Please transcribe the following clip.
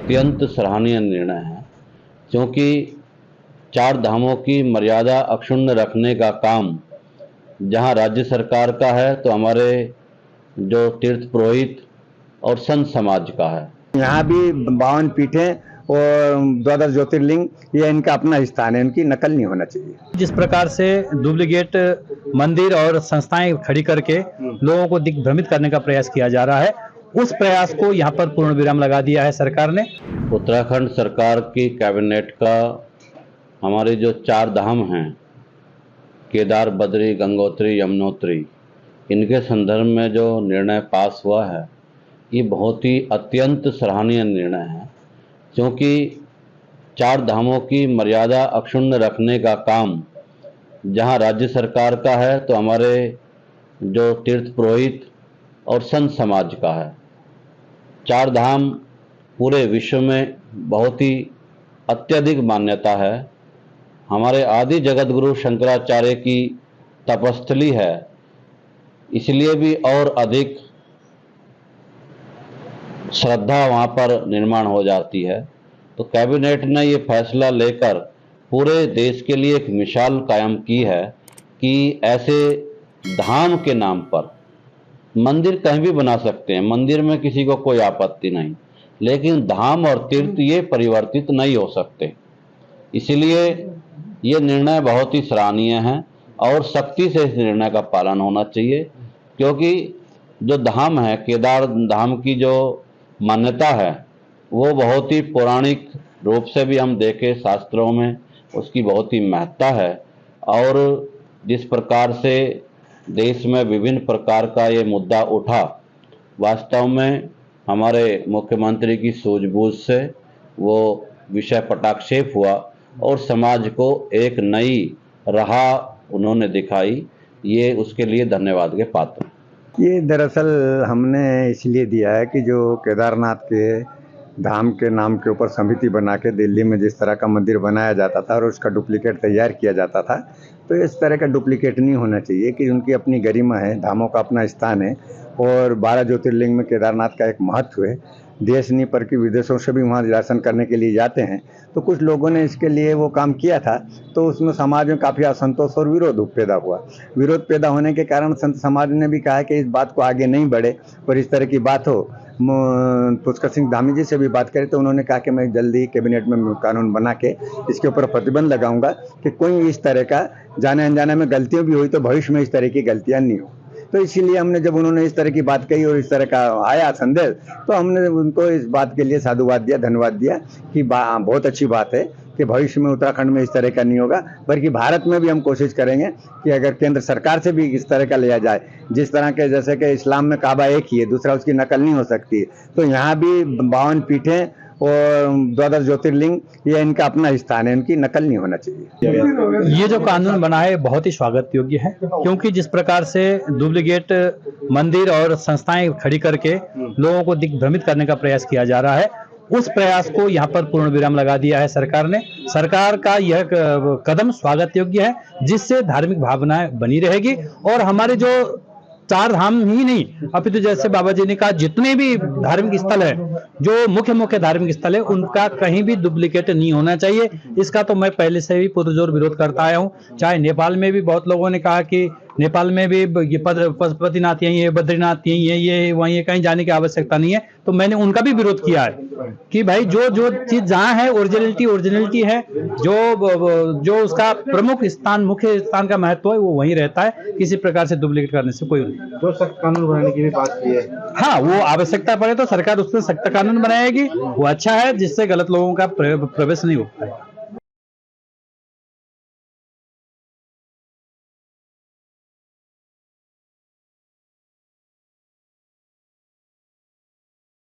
अत्यंत सराहनीय निर्णय है, क्योंकि चार धामों की मर्यादा अक्षुण्ण रखने का काम जहां राज्य सरकार का है तो हमारे जो तीर्थ पुरोहित और संत समाज का है। यहाँ भी 52 पीठें और 12 ज्योतिर्लिंग, ये इनका अपना स्थान है, इनकी नकल नहीं होना चाहिए। जिस प्रकार से डुप्लीकेट मंदिर और संस्थाएं खड़ी करके लोगों को दिग्भ्रमित करने का प्रयास किया जा रहा है, उस प्रयास को यहाँ पर पूर्ण विराम लगा दिया है सरकार ने। उत्तराखंड सरकार की कैबिनेट का हमारे जो चार धाम हैं, केदार, बद्री, गंगोत्री, यमुनोत्री, इनके संदर्भ में जो निर्णय पास हुआ है, ये बहुत ही अत्यंत सराहनीय निर्णय है, क्योंकि चार धामों की मर्यादा अक्षुण्ण रखने का काम जहां राज्य सरकार का है तो हमारे जो तीर्थ पुरोहित और संत समाज का है। चार धाम पूरे विश्व में बहुत ही अत्यधिक मान्यता है। हमारे आदि जगत गुरु शंकराचार्य की तपस्थली है, इसलिए भी और अधिक श्रद्धा वहाँ पर निर्माण हो जाती है। तो कैबिनेट ने ये फैसला लेकर पूरे देश के लिए एक मिसाल कायम की है कि ऐसे धाम के नाम पर मंदिर कहीं भी बना सकते हैं, मंदिर में किसी को कोई आपत्ति नहीं, लेकिन धाम और तीर्थ ये परिवर्तित नहीं हो सकते। इसलिए ये निर्णय बहुत ही सराहनीय है और सख्ती से इस निर्णय का पालन होना चाहिए, क्योंकि जो धाम है, केदार धाम की जो मान्यता है वो बहुत ही पौराणिक रूप से भी हम देखें शास्त्रों में उसकी बहुत ही महत्ता है। और जिस प्रकार से देश में विभिन्न प्रकार का ये मुद्दा उठा, वास्तव में हमारे मुख्यमंत्री की सूझबूझ से वो विषय पटाक्षेप हुआ और समाज को एक नई राह उन्होंने दिखाई। ये उसके लिए धन्यवाद के पात्र। ये दरअसल हमने इसलिए दिया है कि जो केदारनाथ के धाम के नाम के ऊपर समिति बना के दिल्ली में जिस तरह का मंदिर बनाया जाता था और उसका डुप्लीकेट तैयार किया जाता था, तो इस तरह का डुप्लीकेट नहीं होना चाहिए कि उनकी अपनी गरिमा है, धामों का अपना स्थान है और 12 ज्योतिर्लिंग में केदारनाथ का एक महत्व है। देश नहीं पर कि विदेशों से भी वहाँ दर्शन करने के लिए जाते हैं। तो कुछ लोगों ने इसके लिए वो काम किया था, तो उसमें समाज में काफ़ी असंतोष और विरोध पैदा हुआ। विरोध पैदा होने के कारण संत समाज ने भी कहा कि इस बात को आगे नहीं बढ़े और इस तरह की बात हो। पुष्कर सिंह धामी जी से भी बात करें तो उन्होंने कहा कि मैं जल्दी कैबिनेट में कानून बना के इसके ऊपर प्रतिबंध लगाऊंगा कि कोई इस तरह का जाने अनजाने में गलतियाँ भी हुई तो भविष्य में इस तरह की गलतियाँ नहीं हो। तो इसीलिए हमने जब उन्होंने इस तरह की बात कही और इस तरह का आया संदेश, तो हमने उनको इस बात के लिए साधुवाद दिया, धन्यवाद दिया कि बहुत अच्छी बात है कि भविष्य में उत्तराखंड में इस तरह का नहीं होगा, बल्कि भारत में भी हम कोशिश करेंगे कि अगर केंद्र सरकार से भी इस तरह का लिया जाए, जिस तरह के जैसे कि इस्लाम में काबा एक ही है, दूसरा उसकी नकल नहीं हो सकती, तो यहाँ भी 52 पीठें और 12 ज्योतिर्लिंग, ये इनका अपना स्थान है, इनकी नकल नहीं होना चाहिए। ये जो कानून बना है बहुत ही स्वागत योग्य है, क्योंकि जिस प्रकार से डुप्लीकेट मंदिर और संस्थाएं खड़ी करके लोगों को दिग्भ्रमित करने का प्रयास किया जा रहा है, उस प्रयास को यहाँ पर पूर्ण विराम लगा दिया है सरकार ने। सरकार का यह कदम स्वागत योग्य है, जिससे धार्मिक भावनाएं बनी रहेगी और हमारे जो चार धाम ही नहीं, अपितु जैसे बाबा जी ने कहा जितने भी धार्मिक स्थल है, जो मुख्य धार्मिक स्थल है, उनका कहीं भी डुप्लीकेट नहीं होना चाहिए। इसका तो मैं पहले से भी पुरजोर विरोध करता आया हूँ। चाहे नेपाल में भी बहुत लोगों ने कहा कि नेपाल में भी ये पशुपतिनाथ यही है, बद्रीनाथ यही है, ये वहीं है, कहीं जाने की आवश्यकता नहीं है। तो मैंने उनका भी विरोध किया है कि भाई जो चीज जहाँ है ओरिजिनलिटी है, जो उसका प्रमुख स्थान, मुख्य स्थान का महत्व है, वो वहीं रहता है। किसी प्रकार से डुप्लीकेट करने से कोई नहीं। जो सख्त कानून बनाने की भी बात की है, हाँ, वो आवश्यकता पड़े तो सरकार उसमें सख्त कानून बनाएगी, वो अच्छा है, जिससे गलत लोगों का प्रवेश नहीं हो पाएगा।